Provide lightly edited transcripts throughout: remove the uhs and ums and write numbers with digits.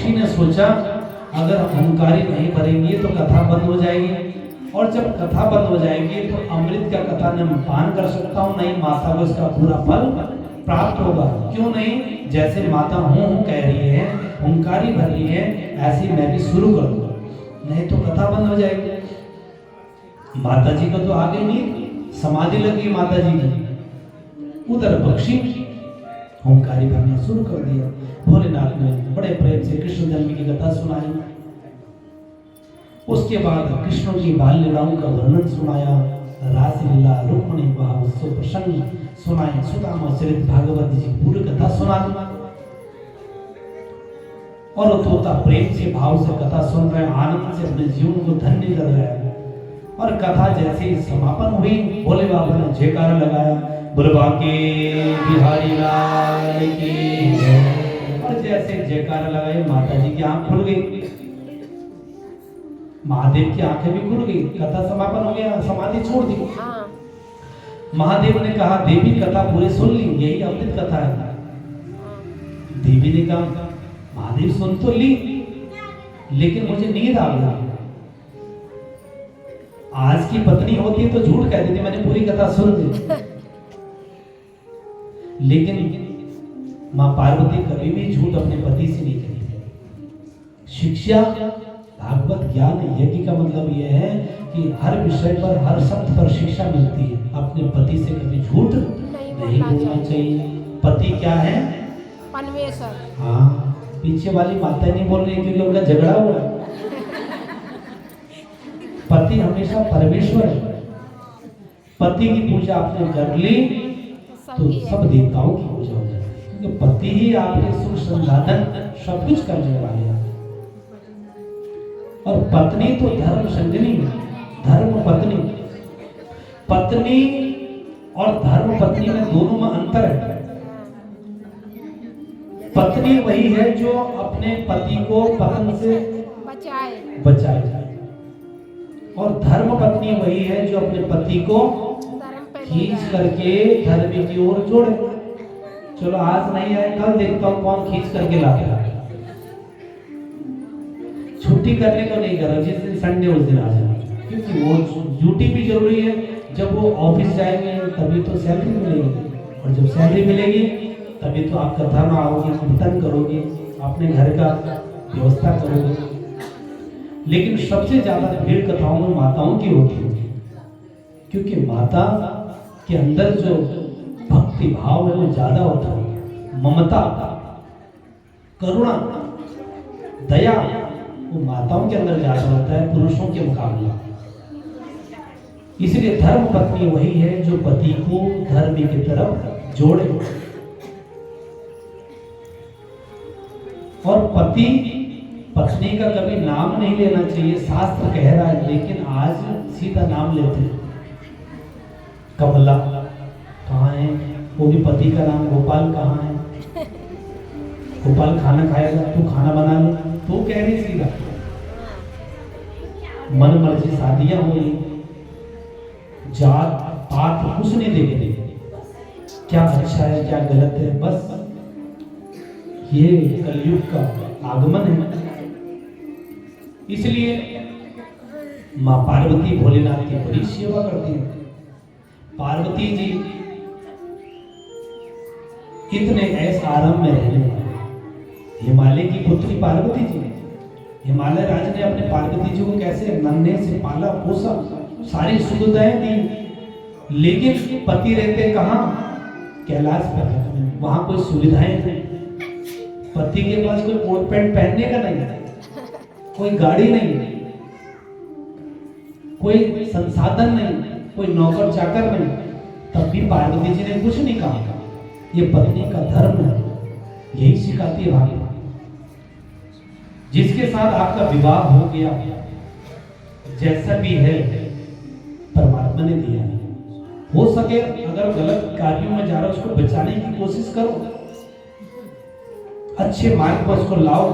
पक्षी ने सोचा अगर ओंकारी नहीं भरेंगे तो कथा बंद हो जाएगी, और जब कथा बंद हो जाएगी तो अमृत का कथा न पान कर सकता हूँ, नहीं माता को इसका पूरा फल प्राप्त होगा। क्यों नहीं, जैसे माता हूँ कह रही है, ओंकारी भर रही है, ऐसी मैं भी शुरू कर दूँ, नहीं तो कथा बंद हो जाएगी। माता जी को तो आगे नहीं, समाधि लगी माता जी की। उधर पक्षी ओंकारी भरना शुरू कर दिया। भोलेनाथ ने बड़े प्रेम से कृष्ण जन्म की कथा सुनाई। उसके बाद कृष्ण की बाल लीलाओं का वर्णन सुनाया, रासलीला रुक्मिणी विवाह उत्सव प्रसंग सुनाए, सुदामा चरित भागवत जी पूरी कथा सुना दी। और तोता प्रेम से भाव से कथा सुन रहे, आनंद से अपने जीवन को धन्य कर रहे हैं। और कथा जैसे ही समापन हुई, भोले बाबा ने जयकारा लगाया, बुलबा के बिहारी लाल की जय। और जैसे जयकारा लगाई, माता जी की आंख खुल गई, महादेव की आंखें भी खुल गई, कथा समापन हो गया, समाधि छोड़ दी। महादेव ने कहा देवी कथा पूरी सुन ली, यही अमृत कथा है। देवी ने कहा महादेव सुन तो ली, लेकिन मुझे नींद आ गई। आज की पत्नी होती तो झूठ कहती थी मैंने पूरी कथा सुन ली, लेकिन मां पार्वती कभी भी झूठ अपने पति से नहीं कहती। शिक्षा भागवत ज्ञान यज्ञ का मतलब यह है कि हर विषय पर, हर शब्द पर शिक्षा मिलती है। अपने पति से कभी झूठ नहीं बोलना चाहिए। पति क्या है? परमेश्वर। हाँ, पीछे वाली माता नहीं बोल रही क्योंकि उनका झगड़ा हुआ है। पति हमेशा परमेश्वर है। पति की पूजा आपने कर ली तो सब देवताओं की पूजा हो जाती है, क्योंकि पति ही आपके सुख संसाधन सब कुछ करने वाले हैं। और पत्नी तो धर्म संगिनी, धर्म पत्नी। पत्नी और धर्म पत्नी में दोनों में अंतर है। पत्नी वही है जो अपने पति को पतन से बचाए, और धर्म पत्नी वही है जो अपने पति को खींच करके धर्म की ओर जोड़े। चलो आज नहीं आए, कल देखता हूं कौन खींच करके लाता है। छुट्टी करने को नहीं करो, जिस दिन संडे उस दिन आ जाए, क्योंकि वो ड्यूटी भी जरूरी है। जब वो ऑफिस जाएंगे तभी तो सैलरी मिलेगी, और जब सैलरी मिलेगी तभी तो आप कथा में आओगे, कीर्तन करोगे, अपने घर का व्यवस्था करोगे। लेकिन सबसे ज्यादा भीड़ कथाओं में माताओं की होती है, क्योंकि माता के अंदर जो भक्ति भाव है वो ज्यादा होता है। ममता, करुणा, दया वो माताओं के अंदर ज्यादा होता है पुरुषों के मुकाबले। इसलिए धर्म पत्नी वही है जो पति को धर्म की तरफ जोड़े। और पति पत्नी का कभी नाम नहीं लेना चाहिए, शास्त्र कह रहा है, लेकिन आज सीधा नाम लेते हैं। कमला कहाँ है? वो भी पति का नाम। गोपाल कहाँ है? गोपाल खाना खाएगा, तू खाना बना ले, तो कह रही सीधा। मन मर्जी शादियां हुई, जात पात कुछ नहीं देखे, क्या अच्छा है क्या गलत है, बस ये कलयुग का आगमन है। इसलिए मां पार्वती भोलेनाथ की बड़ी सेवा करती है। पार्वती जी कितने ऐसे आराम में रहने वाले, हिमालय की पुत्री पार्वती जी। हिमालय राज ने अपने पार्वती जी को कैसे नन्हे से पाला पोसा, सारी सुविधाएं दी, लेकिन पति रहते कहाँ? कैलाश पर। वहां कोई सुविधाएं नहीं, पति के पास कोई कोट पैंट पहनने का नहीं, कोई गाड़ी नहीं, कोई संसाधन नहीं, कोई नौकर चाकर नहीं, तब भी पार्वती जी ने कुछ नहीं कहा। ये पत्नी का धर्म है, यही सिखाती है भाभी। जिसके साथ आपका विवाह हो गया, जैसा भी है परमात्मा ने दिया है। हो सके अगर गलत कार्यों में जा रहा है उसको बचाने की कोशिश करो, अच्छे मार्ग पर उसको लाओ,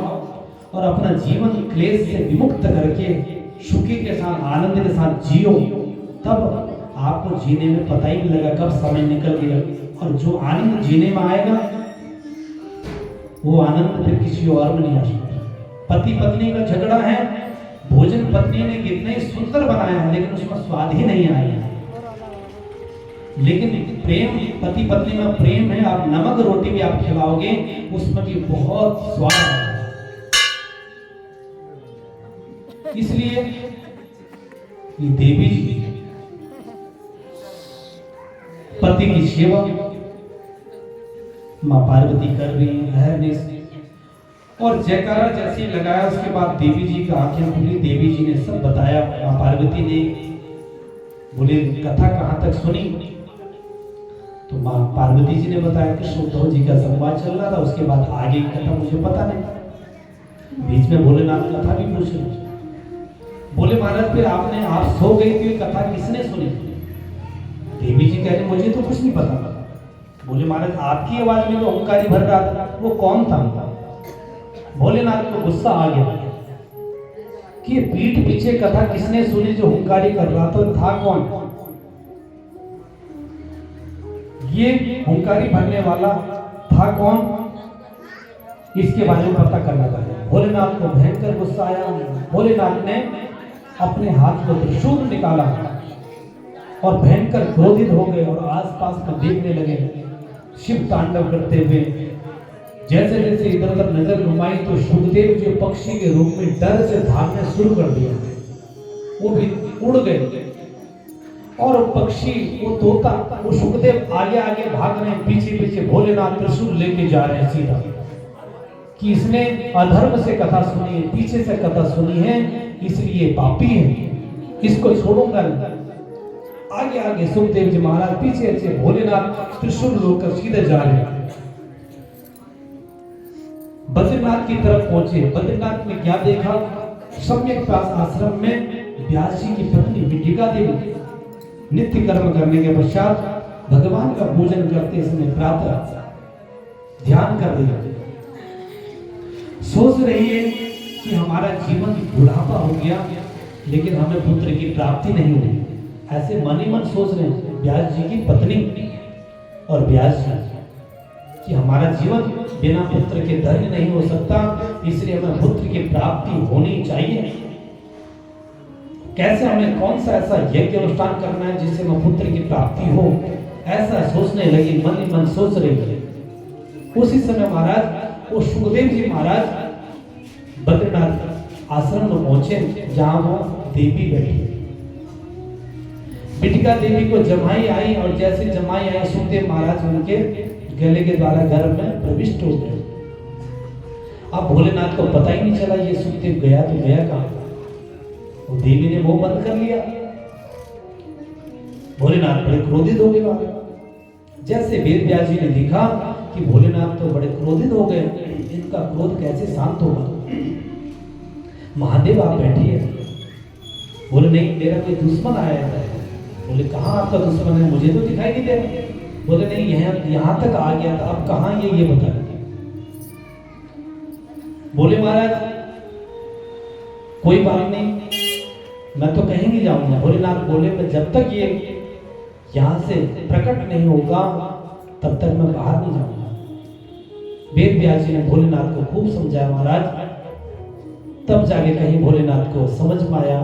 और अपना जीवन क्लेश से विमुक्त करके सुखी के साथ आनंद के साथ जियो। तब आपको जीने में पता ही नहीं लगा कब समय निकल गया। और जो आनंद जीने में आएगा वो आनंद फिर किसी और में नहीं आ सकता। पति पत्नी का झगड़ा है, भोजन पत्नी ने कितना ही सुंदर बनाया है लेकिन उसमें स्वाद ही नहीं आया। लेकिन प्रेम, पति पत्नी में प्रेम है, आप नमक रोटी भी आप खिलाओगे उसमें भी बहुत स्वाद है। इसलिए ये देवी जी पति की सेवा मां पार्वती कर रही है अहरनिश। और जयकारा जैसे ही लगाया उसके बाद देवी जी का आंखें खुली। देवी जी ने सब बताया। मां पार्वती ने बोले कथा कहां तक सुनी? तो मां पार्वती जी ने बताया कि उद्धव जी का संवाद चल रहा था, उसके बाद आगे की कथा मुझे पता नहीं। बीच में भोलेनाथ कथा भी पूछ रहे। बोले महाराज फिर आप सो गई थी, कथा किसने सुनी? देवी जी कह रहे मुझे तो कुछ नहीं पता। बोले महाराज आपकी आवाज में तो ओंकारी भर रहा था, वो कौन था? भोलेनाथ को गुस्सा आ गया कि पीठ पीछे कथा किसने सुनी जो हुंकारी कर रहा था कौन? ये हुंकारी भरने वाला था कौन? इसके बारे में पता करना पड़ा। भोलेनाथ को भयंकर गुस्सा आया। भोलेनाथ ने अपने हाथ को त्रिशूल निकाला और भयंकर क्रोधित हो गए और आसपास में देखने लगे शिव तांडव करते हुए। जैसे जैसे इधर उधर नजर घुमाई तो सुखदेव जो पक्षी के रूप में डर से भागना शुरू कर दिया, वो भी उड़ गए। और पक्षी वो तोता वो सुखदेव आगे आगे भाग रहे हैं, पीछे पीछे भोलेनाथ त्रिशूल लेके जा रहे हैं सीधा कि इसने अधर्म से कथा सुनी है, पीछे से कथा सुनी है, इसलिए पापी है, इसको छोड़ूंगा नहीं। आगे आगे सुखदेव जी महाराज, पीछे पीछे भोलेनाथ त्रिशूल लेकर सीधे जा रहे हैं। बद्रीनाथ की तरफ पहुंचे। बद्रीनाथ में क्या देखा? सम्यक पास आश्रम में व्यास जी की पत्नी विटिका देवी नित्य कर्म करने के पश्चात भगवान का पूजन करते समय प्रातः ध्यान कर रही है। सोच रही है कि हमारा जीवन बुढ़ापा हो गया लेकिन हमें पुत्र की प्राप्ति नहीं हुई। ऐसे मन ही मन सोच रहे हैं व्यास जी की पत्नी और व्यास जी कि हमारा जीवन बिना पुत्र के धन्य नहीं हो सकता, इसलिए हमें पुत्र की प्राप्ति होनी चाहिए। कैसे हमें कौन सा ऐसा यज्ञ अनुष्ठान करना है जिससे हमें पुत्र की प्राप्ति हो, ऐसा सोचने लगी, मन ही मन सोच रही है। उसी समय महाराज वो सुखदेव जी महाराज बद्रीनाथ आश्रम में पहुंचे जहां वो देवी बैठी। बिटिका देवी को जमाई आई और जैसे जमाई आई सुखदेव महाराज उनके गले के द्वारा गर्भ में प्रविष्ट हो गए। अब भोलेनाथ को पता ही नहीं चला ये सुखदेव गया तो गया कहां। वो देवी ने मुंह बंद कर लिया। भोलेनाथ बड़े क्रोधित हो गए। जैसे वेद व्यास जी ने देखा कि भोलेनाथ तो बड़े क्रोधित हो गए, इनका क्रोध कैसे शांत होगा? महादेव आप बैठिए। बोले नहीं, मेरा कोई दुश्मन आया है। बोले कहाँ आपका दुश्मन है? मुझे तो दिखाई नहीं दे रहा। बोले नहीं, यहाँ तक आ गया था, अब कहाँ ये बता। बोले महाराज कोई बात नहीं, मैं तो कहीं नहीं जाऊंगा। भोलेनाथ बोले मैं जब तक ये यहाँ से प्रकट नहीं होगा तब तक मैं बाहर नहीं जाऊंगा। वेद व्यास जी ने भोलेनाथ को खूब समझाया महाराज, तब जाके कहीं भोलेनाथ को समझ में आया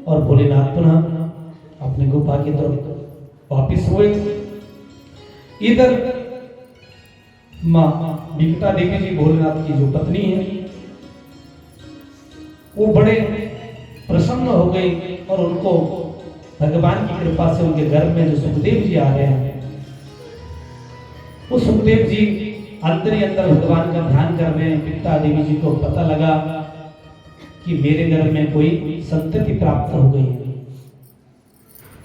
और भोलेनाथ पुनः अपने गुफा की तरफ वापिस हुए। इधर मां विकटा देवी जी भोलेनाथ की जो पत्नी है वो बड़े प्रसन्न हो गई और उनको भगवान की कृपा से उनके घर में जो सुखदेव जी आ रहे हैं, वो सुखदेव जी अंदर ही अंदर भगवान का ध्यान कर रहे हैं। विकटा देवी जी को पता लगा कि मेरे घर में कोई संतति प्राप्त हो गई।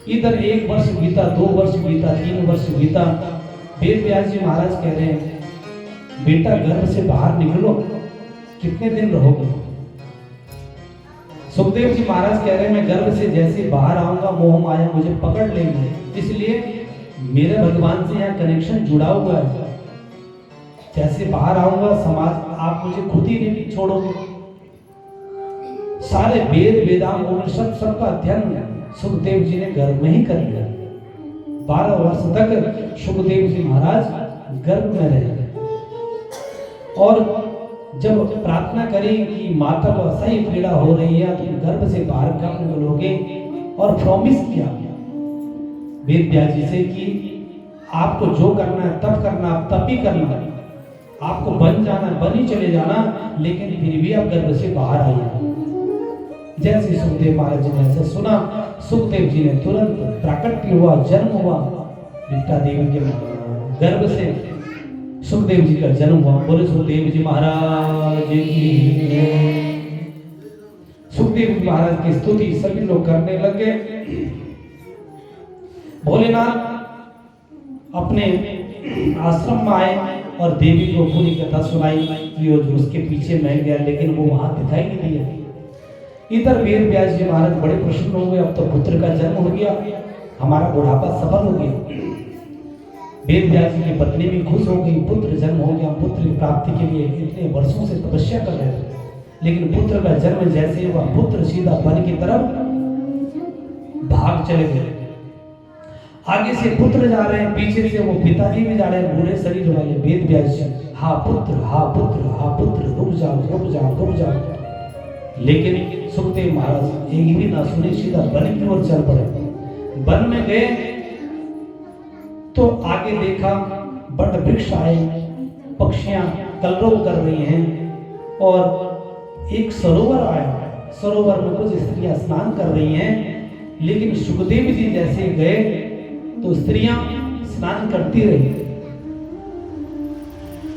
इधर 1 वर्ष बीता, 2 वर्ष बीता, 3 वर्ष बीता। वेद व्यास जी महाराज कह रहे हैं बेटा गर्भ से बाहर निकलो, कितने दिन रहोगे? सुखदेव जी महाराज कह रहे हैं मैं गर्भ से जैसे बाहर आऊंगा मोह माया मुझे पकड़ लेंगे, इसलिए मेरे भगवान से यहाँ कनेक्शन जुड़ा हुआ है। जैसे बाहर आऊंगा समाज आप मुझे खुद ही नहीं छोड़ोगे। सारे वेद वेदांग उपनिषद सबका अध्ययन सुखदेव जी ने गर्भ में ही कर लिया। 12 वर्ष तक सुखदेव जी महाराज गर्भ में रहे और जब प्रार्थना करें कि माता को असह्य पीड़ा हो रही है, तुम गर्भ से बाहर कब निकलोगे, और प्रॉमिस किया वेद व्यास जी से कि आपको जो करना है तब करना, आप तब ही करना, आपको बन जाना, बन ही चले जाना, लेकिन फिर भी आप गर्भ से बाहर आइए। जैसे सुखदेव महाराज जी ने ऐसा सुना, सुखदेव जी ने तुरंत प्राकट्य हुआ, जन्म हुआ, विद्या देवी के गर्भ से सुखदेव जी का जन्म हुआ। बोले सुखदेव जी महाराज की। सुखदेव जी महाराज की स्तुति सभी लोग करने लगे। भोलेनाथ अपने आश्रम में आए और देवी को पूरी कथा सुनाई कि वो जो उसके पीछे मैं गया, लेकिन वो वहां दिखाई नहीं दिया। इधर वेद व्यास जी महाराज बड़े प्रसन्न हो गए, अब तो पुत्र का जन्म हो गया, हमारा बुढ़ापा सफल हो गया। वेद व्यास जी की पत्नी भी खुश हो गई, पुत्र जन्म हो गया। पुत्र की प्राप्ति के लिए इतने वर्षों से तपस्या कर रहे थे, लेकिन पुत्र का जन्म जैसे हुआ, पुत्र सीधा वन की तरफ भाग चले गए। आगे से पुत्र जा रहे हैं, पीछे से वो पिताजी भी जा रहे हैं, बूढ़े शरीर वाले वेद व्यास जी। हा पुत्र, हा पुत्र, हा पुत्र, रुक जाओ, रुक जाओ, रुक जाओ। लेकिन सुखदेव महाराज एक भी ना सुने, सीधा वन की ओर चल पड़े। वन में गए तो आगे देखा बट वृक्ष आए, पक्षियां कलरव कर रही हैं, और एक सरोवर आया। सरोवर में कुछ स्त्रियां स्नान कर रही हैं, लेकिन सुखदेव जी जैसे गए तो स्त्रियां स्नान करती रही,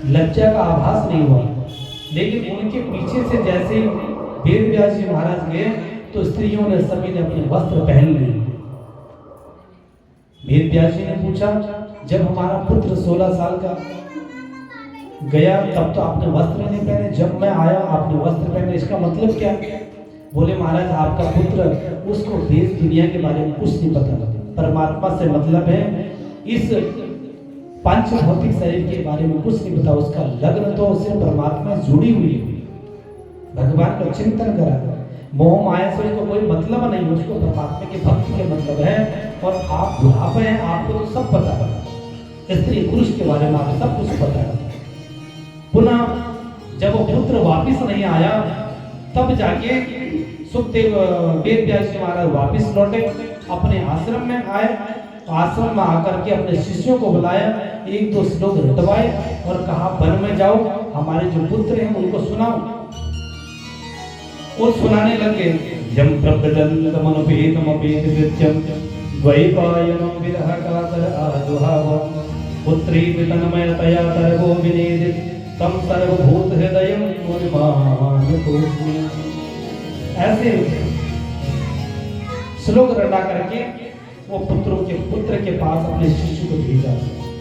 लज्जा का आभास नहीं हुआ। लेकिन उनके पीछे से जैसे वेद व्यास जी महाराज गए तो स्त्रियों ने सभी ने अपने वस्त्र पहन लिए। वेद व्यास जी ने पूछा, जब हमारा पुत्र 16 साल का गया तब तो आपने वस्त्र नहीं पहने, जब मैं आया आपने वस्त्र पहने, इसका मतलब क्या? बोले महाराज आपका पुत्र, उसको देश दुनिया के बारे में कुछ नहीं पता, परमात्मा से मतलब है, इस पंच भौतिक शरीर के बारे में कुछ नहीं पता। उसका लग्न तो सिर्फ परमात्मा से जुड़ी हुई है, भगवान का चिंतन करा, मोह माया से उसको कोई मतलब नहीं, उसको परमात्मा के भक्ति के मतलब है। और आप बुढ़ापे हैं, आपको तो सब पता है, स्त्री पुरुष के बारे में आपको सब कुछ पता है। पुनः जब वो पुत्र वापिस नहीं आया, तब जाके सुखदेव वेद व्यास जी महाराज वापिस लौटे, अपने आश्रम में आए। आश्रम में आकर के अपने शिष्यों को बुलाया, एक दो श्लोक रटवाए और कहा वन में जाओ, हमारे जो पुत्र हैं उनको सुनाओ। वो सुनाने लगे, यम प्रपदन्तमनुपेतमपेत कृत्यं द्वैपायनो विरह कातर आजुहाव पुत्री पितनमयतया तरवो विनेदित तम सर्वभूत हृदयं मुनिमानुतोस्मि। ऐसे श्लोक रटा करके वो पुत्र के पास अपने शिष्य को भेजा।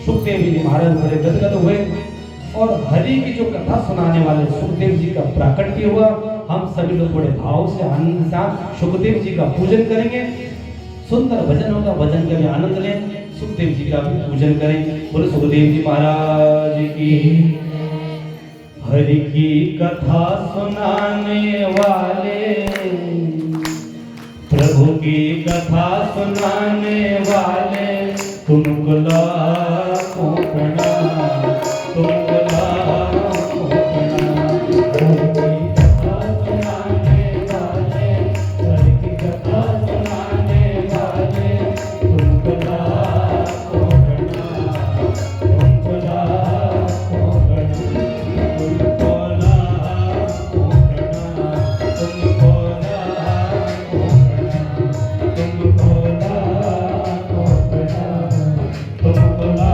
सुखदेव जी महाराज बड़े गदगद हुए और हरि की जो कथा सुनाने वाले सुखदेव जी का प्राकट्य हुआ। हम सभी लोग बड़े भाव से आनंद के साथ सुखदेव जी का पूजन करेंगे। सुंदर भजन होगा, भजन का भी आनंद लें, सुखदेव जी का भी पूजन करें। बोले सुखदेव जी महाराज की। हरि की कथा सुनाने वाले, प्रभु की कथा सुनाने वाले, तुमको लाखों प्रणाम, तुमको लाखों प्रणाम। हरि की कथा सुनाने वाले, तुमको लाखों प्रणाम, तुमको लाखों प्रणाम, तुमको लाखों प्रणाम, तुमको लाखों प्रणाम, तुमको लाखों प्रणाम, तुमको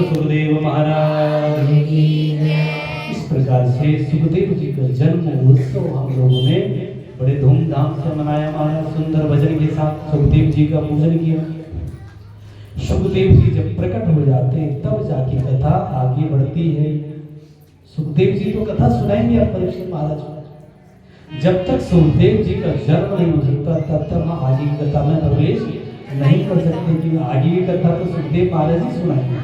सुखदेव महाराज की। इस प्रकार से सुखदेव जी का जन्म उत्सव हम लोगों ने बड़े धूमधाम से मनाया महाराज, सुंदर भजन के साथ सुखदेव जी का पूजन किया। सुखदेव जी जब प्रकट हो जाते हैं तब जाके कथा आगे बढ़ती है। सुखदेव जी तो कथा सुनाएंगे आप परीक्षित महाराज को। जब तक सुखदेव जी का जन्म नहीं हो सकता तब तक हम आगे की कथा में प्रवेश नहीं कर सकते, कि आगे की कथा तो सुखदेव महाराज ही सुनाएंगे।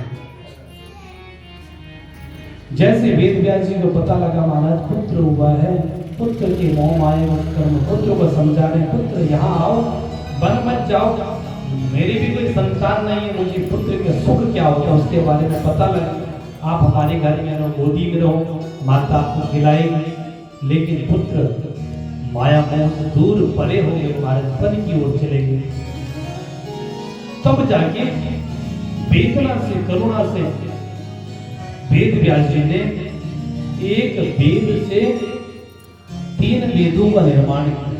जैसे वेद व्यास जी को पता लगा महाराज पुत्र हुआ है, पुत्र के मोह माया कर्म, पुत्र को समझा रहे, पुत्र यहाँ आओ, वन मत जाओ, मेरी भी कोई संतान नहीं है, मुझे पुत्र के सुख क्या होता है उसके बारे में पता लगा, आप हमारे घर में रहो, गोदी में रहो, माता आपको खिलाएगी। लेकिन पुत्र माया मोह से दूर परे हो गए, महाराज वन की ओर चले गए। तब जाके वेदना से करुणा से वेद व्यास जी ने एक वेद से 3 वेदों का निर्माण किया।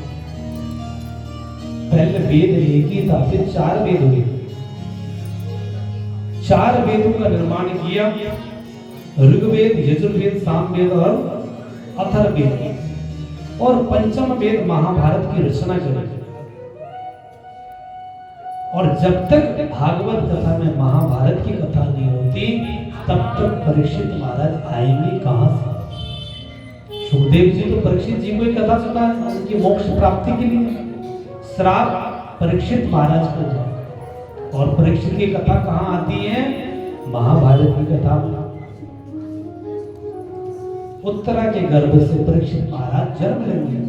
पहले वेद एक ही था, फिर 4 वेद हुए। 4 वेदों का निर्माण किया, ऋग्वेद, यजुर्वेद, सामवेद और अथर्ववेद, और 5वां वेद महाभारत की रचना करी। और जब तक भागवत कथा में महाभारत की कथा नहीं होती तब तक परीक्षित महाराज आएंगे कहां से? सुखदेव जी तो परीक्षित जी को कथा सुना है उनकी मोक्ष प्राप्ति के लिए। श्राप परीक्षित महाराज को था, और परीक्षित की कथा कहां आती है? महाभारत की कथा में। उत्तरा के गर्भ से परीक्षित महाराज जन्म लेंगे।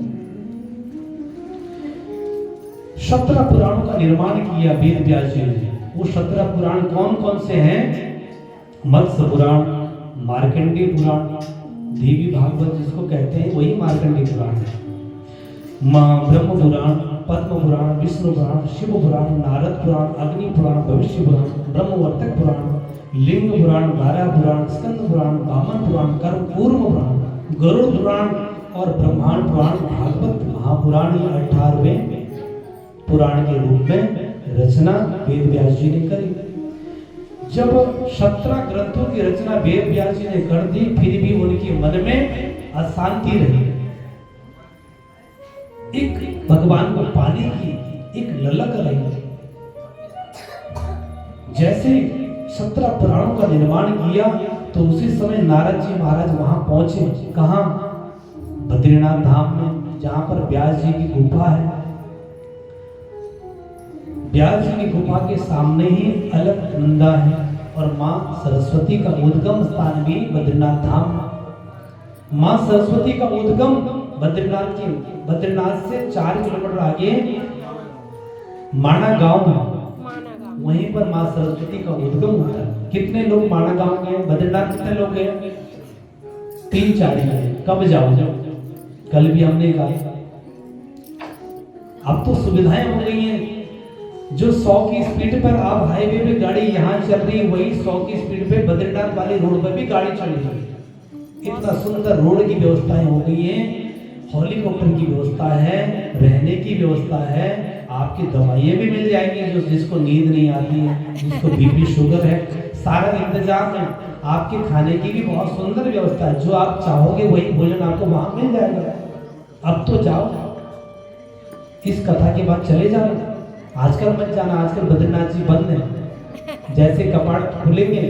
17 पुराणों का निर्माण किया वेद व्यास जी ने। वो 17 पुराण कौन कौन से हैं? मत्स्य पुराण, मार्कंडेय पुराण, देवी भागवत जिसको कहते हैं वही मार्कंडेय पुराण है, ब्रह्म पुराण, पद्म पुराण, विष्णु पुराण, शिव पुराण, नारद पुराण, अग्नि पुराण, भविष्य पुराण, ब्रह्मवर्तक पुराण, लिंग पुराण, बारह पुराण, स्कंद पुराण, वामन पुराण, कर्म पूर्व पुराण, गरुड़ पुराण और ब्रह्मांड पुराण, भागवत महापुराण, ये 18वें पुराण के रूप में रचना वेद व्यास जी ने करी। जब 17 ग्रंथों की रचना वेद व्यास जी ने कर दी, फिर भी उनके मन में अशांति रही। एक भगवान को पाने की एक ललक रही। जैसे 17 पुराणों का निर्माण किया तो उसी समय नारद जी महाराज वहां पहुंचे। कहां? बद्रीनाथ धाम में, जहां पर व्यास जी की गुफा है। व्यास जी की गुफा के सामने ही अलकनंदा है, और मां सरस्वती का उद्गम स्थान भी बद्रीनाथ धाम। मां सरस्वती का उद्गम बद्रीनाथ से 4 किलोमीटर आगे माना गांव है, वहीं पर मां सरस्वती का उद्गम होता है। कितने लोग माना गांव गए? बद्रीनाथ कितने लोग गए? 3-4 गए। कब जाओ? कल भी हमने कहा। अब तो सुविधाएं हो गई हैं, जो 100 की स्पीड पर आप हाईवे पे गाड़ी यहाँ चल रही है, वही 100 की स्पीड पे बद्रीनाथ वाली रोड पर भी गाड़ी चल रही है। इतना सुंदर रोड की व्यवस्थाएं हो गई है, हेलीकॉप्टर की व्यवस्था है, रहने की व्यवस्था है, आपकी दवाइयाँ भी मिल जाएंगी, जो जिसको नींद नहीं आती है, जिसको बीपी शुगर है, सारा इंतजाम है। आपके खाने की भी बहुत सुंदर व्यवस्था है, जो आप चाहोगे वही भोजन आपको वहां मिल जाएगा। अब तो जाओ, इस कथा के बाद चले जाओ। आजकल मत जाना, आजकल बद्रीनाथ जी बंद है। जैसे कपाट खुलेंगे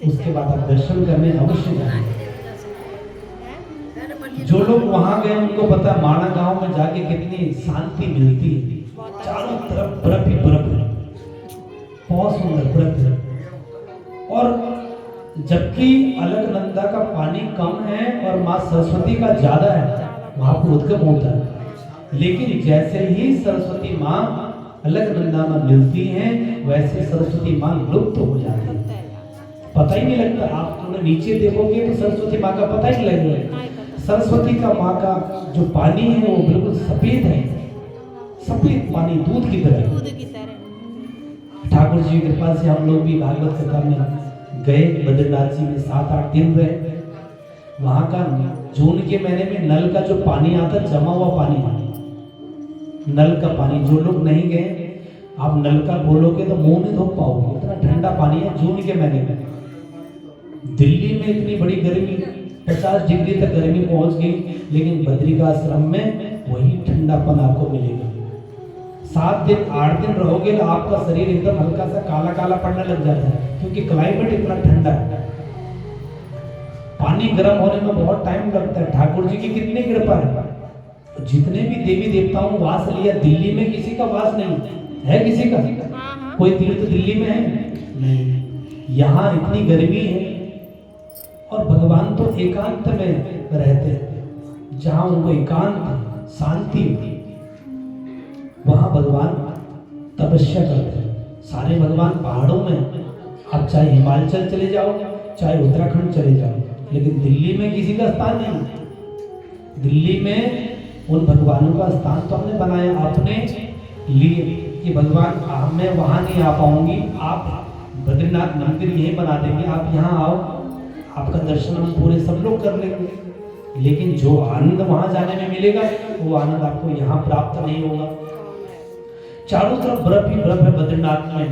उसके बाद आप दर्शन करने अवश्य जाएंगे। जो लोग वहां गए उनको पता है माना गांव में जाके कितनी शांति मिलती है। चारों तरफ बर्फ ही बर्फ है, बहुत सुंदर बर्फ है। और जबकि अलकनंदा का पानी कम है और माँ सरस्वती का ज्यादा है, वहां पर उद्गम होता है। लेकिन जैसे ही सरस्वती माँ अलकनंदा में मिलती हैं, वैसे सरस्वती माँ लुप्त हो जाती है, पता ही नहीं लगता। आप थोड़ा नीचे देखोगे तो सरस्वती माँ का पता ही नहीं लगेगा। सरस्वती का माँ का जो पानी है वो बिल्कुल सफेद है, सफेद पानी, दूध की तरह। ठाकुर जी की कृपा से हम लोग भी भागवत कथा में गए, बद्रीनाथ जी में 7-8 दिन रहे। वहां का जून के महीने में नल का जो पानी आता, जमा हुआ पानी, नल का पानी, जो लोग नहीं गए आप नल का खोलोगे तो मुंह नहीं धो पाओगे, इतना ठंडा पानी है जून के महीने में। दिल्ली में इतनी बड़ी गर्मी, 50 डिग्री तक गर्मी पहुंच गई, लेकिन बद्रिकाश्रम में वही ठंडा ठंडापन आपको मिलेगा। 7 दिन 8 दिन रहोगे तो आपका शरीर एकदम हल्का सा काला काला पड़ने लग जाता है, क्योंकि क्लाइमेट इतना ठंडा है। पानी गर्म होने में बहुत टाइम लगता है। ठाकुर जी की कितनी कृपा है, जितने भी देवी देवताओं वास लिया, दिल्ली में किसी का वास नहीं है। किसी का कोई तीर्थ दिल्ली में है नहीं। यहाँ इतनी गर्मी है और भगवान तो एकांत में रहते हैं, जहाँ उनको एकांत शांति, वहां भगवान तपस्या करते हैं। सारे भगवान पहाड़ों में, आप चाहे हिमाचल चले जाओ, चाहे उत्तराखंड चले जाओ, लेकिन दिल्ली में किसी का स्थान नहीं। दिल्ली में उन भगवानों का स्थान तो हमने बनाया अपने लिए कि भगवान मैं वहां नहीं आ पाऊंगी, आप बद्रीनाथ मंदिर यही बना देंगे, आप यहाँ आओ, आपका दर्शन हम पूरे सब लोग कर लेंगे। लेकिन जो आनंद वहां जाने में मिलेगा वो आनंद आपको यहाँ प्राप्त नहीं होगा। चारों तरफ बर्फ ही बर्फ है। बद्रीनाथ में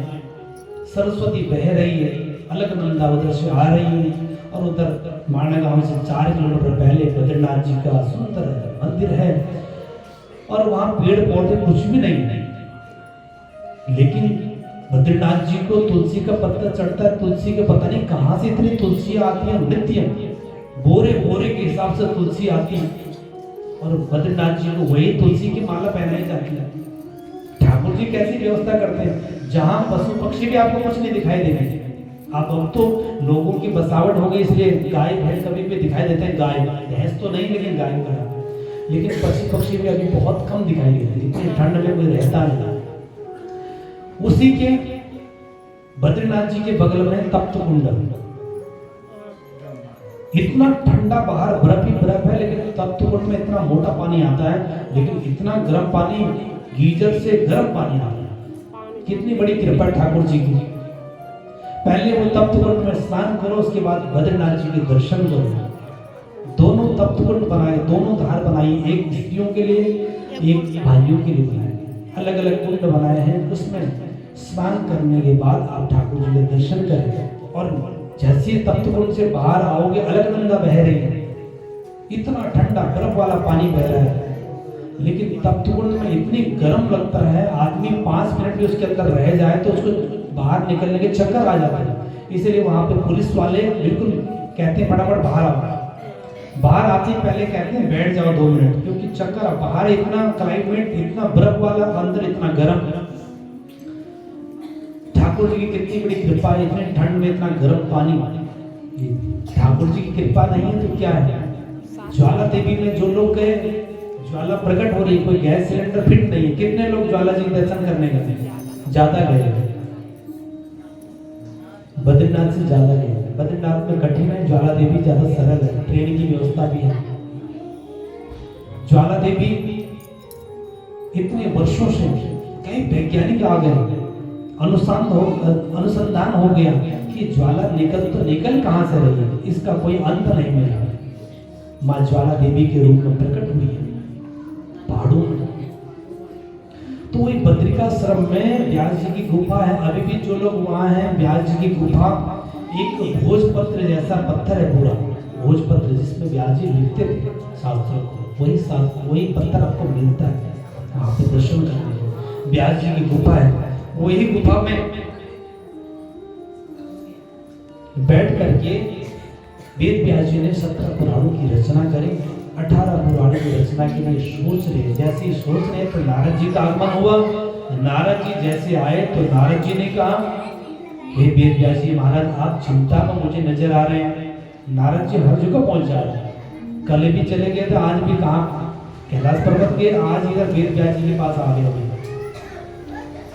सरस्वती बह रही है, अलकनंदा उधर से आ रही है, और उधर माणा गांव से 4 किलोमीटर पहले बद्रीनाथ जी का सुंदर मंदिर है, और वहां पेड़ पौधे कुछ भी नहीं है। लेकिन बद्रीनाथ जी को तुलसी का पत्ता चढ़ता है। तुलसी के पता नहीं कहां से इतनी तुलसी आती है, नित्य बोरे बोरे के हिसाब से तुलसी आती है, और बद्रीनाथ जी को वही तुलसी की माला पहनाई जाती है। ठाकुर जी कैसी व्यवस्था करते हैं, जहां पशु पक्षी भी आपको कुछ नहीं दिखाई देंगे। अब तो लोगों की बसावट हो गई, इसलिए गाय भैंस कभी भी दिखाई देते हैं। गाय भैंस तो नहीं, लेकिन गाय का, लेकिन पशु पक्षी भी अभी बहुत कम दिखाई देते हैं, इतनी ठंड में कोई रहता नहीं। उसी के बद्रीनाथ जी के बगल में तप्त कुंड, इतना ठंडा, बाहर बर्फ ही बर्फ है, लेकिन तप्त कुंड में इतना मोटा पानी आता है, लेकिन इतना गर्म पानी, गीजर से गर्म पानी आता है। कितनी बड़ी कृपा ठाकुर जी की। पहले वो तप्त कुंड में स्नान करो, उसके बाद बद्रीनाथ जी के दर्शन करो। दोनों तप्त कुंड बनाए, दोनों धार बनाई, एक स्त्रियों के लिए, एक भाइयों के लिए बनाए, अलग अलग कुंड बनाए हैं। उसमें स्नान करने के बाद आप ठाकुर जी के दर्शन करें, और जैसे तप्त कुंड से बाहर आओगे, अलकनंदा बह रही है, इतना ठंडा बर्फ वाला पानी बह रहा है, लेकिन तप्त कुंड में इतनी गर्म लगता है, आदमी 5 मिनट भी उसके अंदर रह जाए तो उसको बाहर निकलने के चक्कर आ जाते हैं। इसलिए वहां पे पुलिस वाले बिल्कुल कहते हैं फटाफट बाहर आओ। बाहर आते ही पहले कहते हैं बैठ जाओ 2 मिनट, क्योंकि चक्कर, बाहर इतना क्लाइमेट इतना बर्फ वाला, अंदर इतना गर्म। ठाकुर जी की कितनी बड़ी कृपा है, इतने ठंड में इतना गर्म पानी। ठाकुर जी की कृपा नहीं है तो क्या है। ज्वाला देवी में जो लोग गए, ज्वाला प्रकट हो रही, कोई गैस सिलेंडर फिट नहीं है। कितने लोग ज्वाला जी के दर्शन करने गए? ज्यादा गए, बद्रीनाथ से ज्यादा गए। बद्रीनाथ में कठिन है, ज्वाला देवी ज्यादा सरल है, ट्रेन की व्यवस्था भी है। ज्वाला देवी इतने वर्षों से कई वैज्ञानिक आ गए, अनुसंधान हो गया कि ज्वाला निकल कहां से रही है, इसका कोई अंत नहीं मिला। मां ज्वाला देवी के रूप में प्रकट हुई है पहाड़ों में। तो वही बद्रिकाश्रम में व्यास जी की गुफा है। अभी भी जो लोग वहां हैं, व्यास जी की गुफा एक भोजपत्र जैसा पत्थर है, पूरा भोजपत्र, जिसमें व्यास जी लिखते थे शास्त्रों को, वही पत्थर आपको मिलता है। वहां पे दर्शन करते, व्यास जी की गुफा है। वही गुफा में बैठ करके वेद व्यास जी ने 17 पुराणों की रचना करी। 18 पुराणों की रचना के लिए सोच रहे, जैसे ही सोच रहे तो नारद जी का आगमन हुआ। नारद जी जैसे आए तो नारद जी ने कहा, हे वेद व्यास जी महाराज, आप चिंता में मुझे नजर आ रहे हैं। नारद जी हर जगह पहुंच जा रहे हैं, कल भी चले गए थे, आज भी कहाँ कैलाश पर्वत के, आज इधर वेद व्यास जी के पास आ गए।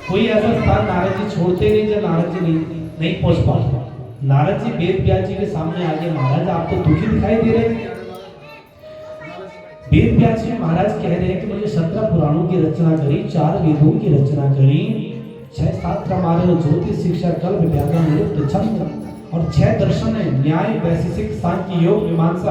कोई ऐसा स्थान नारद जी छोड़ते नहीं जब नारद जी नहीं पहुंच पाते। नारद जी वेद व्यास जी के सामने आगे, महाराज आप तो दुखी दिखाई दे रहे हैं। वेद व्यास जी महाराज कह रहे हैं कि मुझे 17 पुराणों की रचना करी, 4 वेदों की रचना करी, 6 शास्त्र हमारे, ज्योतिष, शिक्षा, कल्प, व्याकरण, निरुक्त, छंद, और 6 दर्शन है, न्याय, वैशेषिक, सांख्य, योग, मीमांसा।